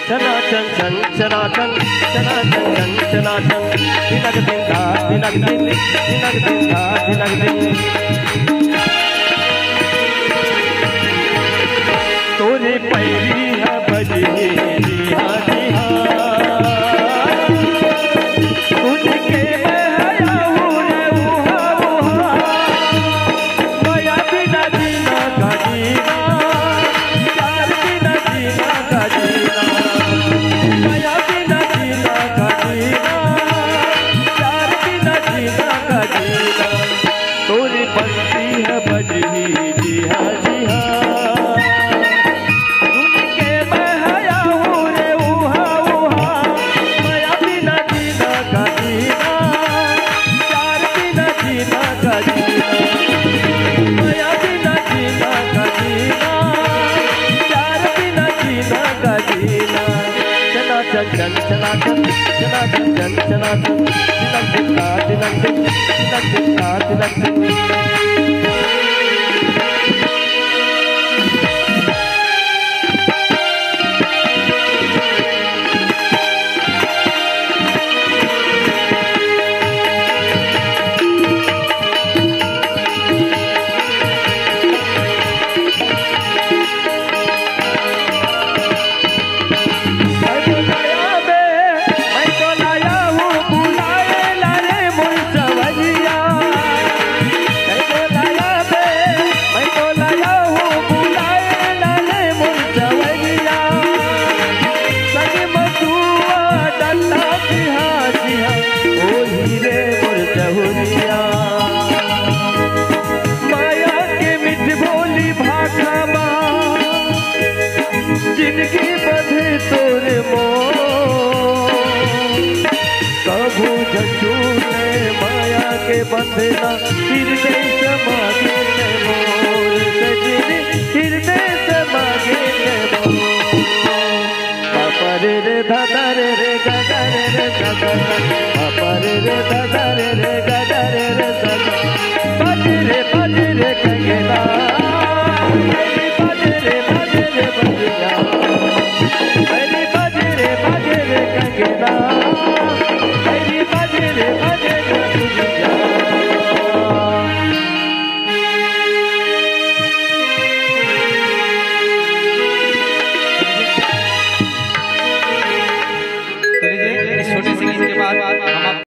चनाचन चन चनाचन चनाचन चन चनाचन दिनक दिन धा दिनक दिन दिनक दिन धा दिनक दिन तोरे पैरी है बजनी जिहा जिहा तुझके मैं हयाऊं रे उहा उहा माया बिना जीना का जीना प्यार बिना जीना का जीना माया बिना जीना का जीना प्यार बिना जीना का जीना तोरी बंसी है बजनी जिहा जिहा तुझके मैं हयाऊं रे उहा उहा माया बिना जीना का जीना प्यार बिना जीना का जीना माया बिना जीना का जीना प्यार बिना जीना का जीना चनाचन चन चनाचन चनाचन चन चनाचन दिनक दिन धा दिनक दिन दिनक दिन धा दिनक दिन माया के मिठ बोली भाखा जिनकी बधे तोरे मोर कभू झूले माया के बंधना हृदय से मांगे मोर सजनी हृदय से मांगे पापा रे रे दादा रे रे गागा रे रे गागा रे रे दादा रे रे